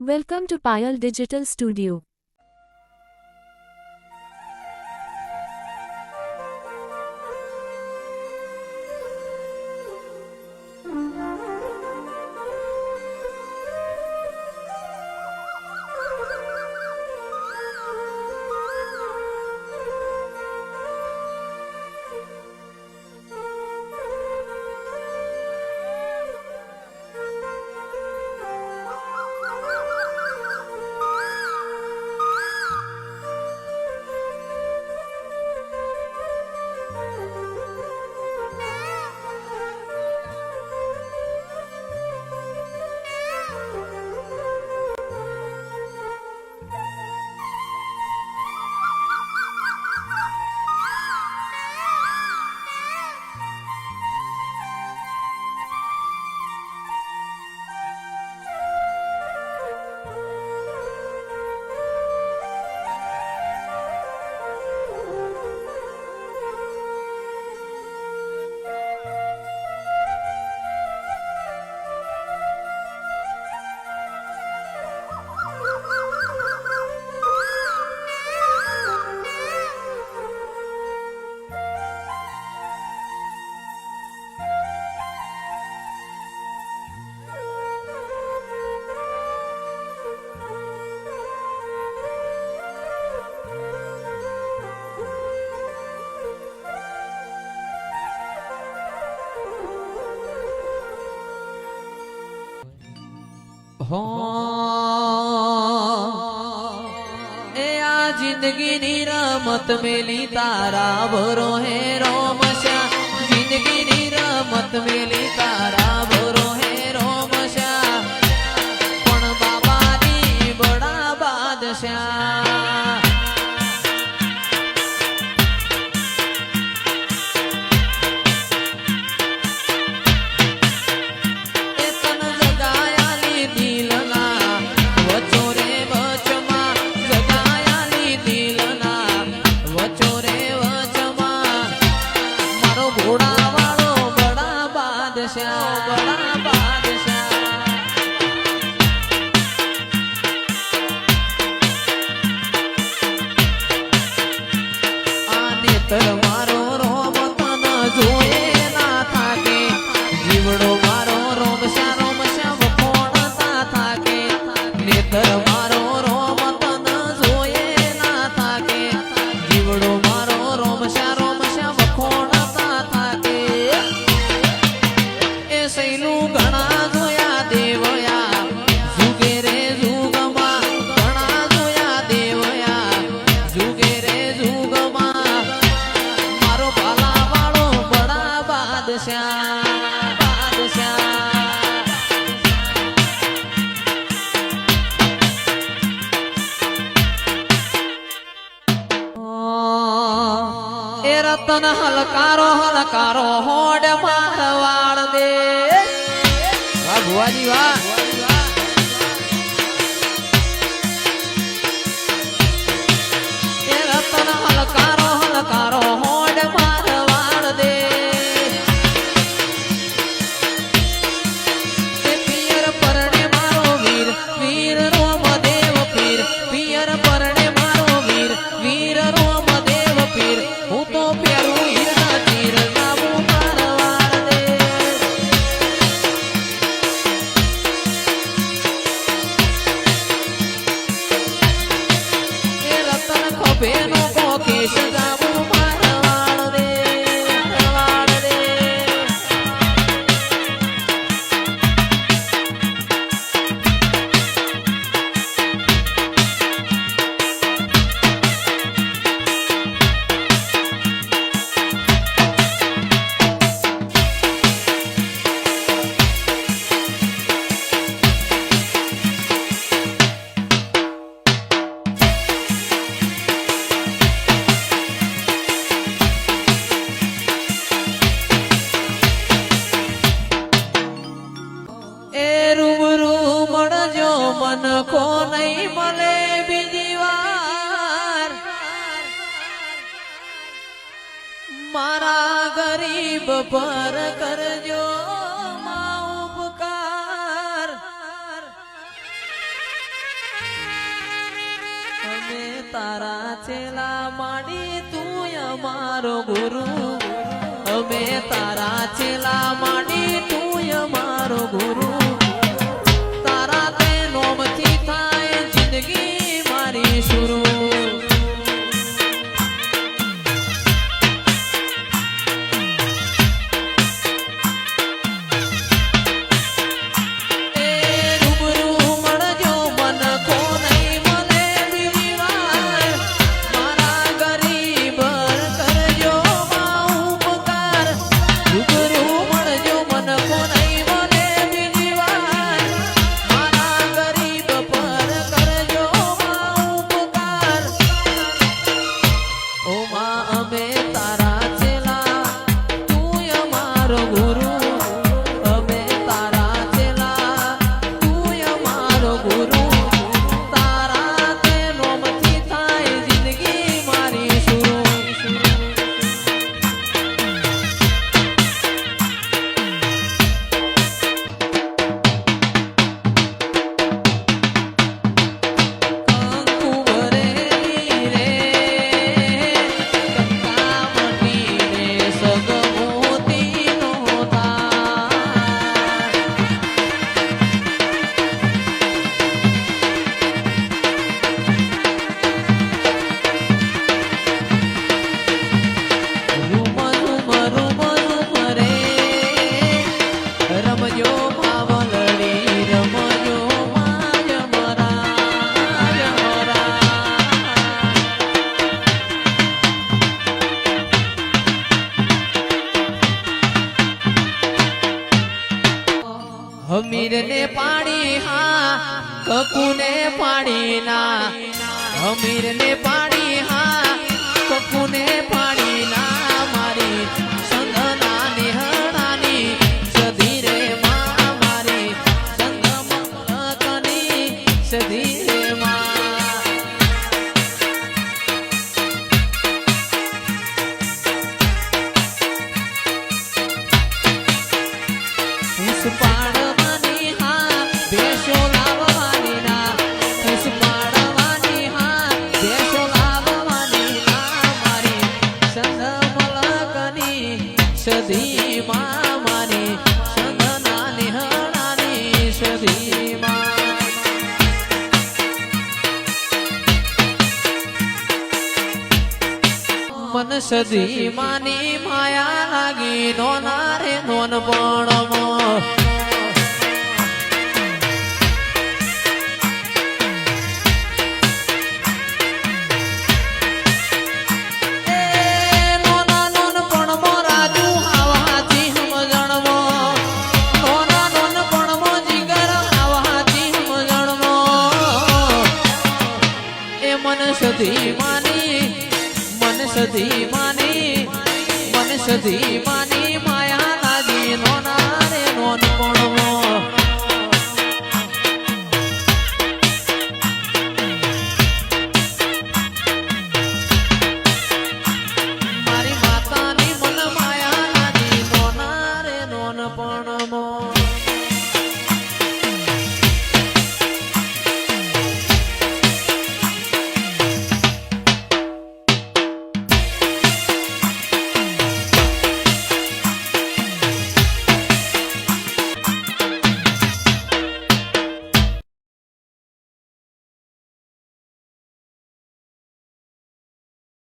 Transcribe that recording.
Welcome to Payal Digital Studio. हो ए आ जिंदगी नी रमत मेली तारा भरो है रोमशा जिंदगी नी रमत मेली तारा भरो है रोमशा पण बाबा नी बड़ा बादशाह मारो रोम तन जोए ना थाके जीवड़ो मारो रोम श्या वखोड़ता थाके नेत्र मारो रोम तन जोए ना थाके जीवड़ो मारो रोम श्या वखोड़ता थाके ए सैलू घणा जोया देवया जुगे रे जुगमा घणा जोया देवया जुगे रे जुगमा ए रतन हलकारो हलकारो होड मारवाड़ दे वाह बुआजी वाह ए रतन हलकारो हलकारो होड मारवाड़ दे पियर परणे मारो वीर वीर रोम देव पीर पियर परणे मारो वीर वीर रोम देव पीर हूँ तो प्यारू हीरा तीर नामू मारवाड़ दे ए रतन खबे नो को केश जामू मारवाड़ दे मारवाड़ दे मन को नहीं मले बीजी वार मारा गरीब पर करजो माँ उपकार અમે તારા ચેલા માડી તું અમારો ગુરુ અમે તારા ચેલા માડી તું અમારો ગુરુ તારા તે નોમથી થાય જિંદગી મારી શુરુ હમીર ને પાડી હા કકુને પાડી ના હમીર ને પાડી હા કકુને પાડી ના મારી સંધના નિહણાની સધી રે માં મારી સંધમકની સધી રે માં પુષ્પાડ સધી માં મારી સંધના નિહણાની સધી માં મન સધી માની માયા લાગી નોના રે નોન પણ સધી માની મન સધી માની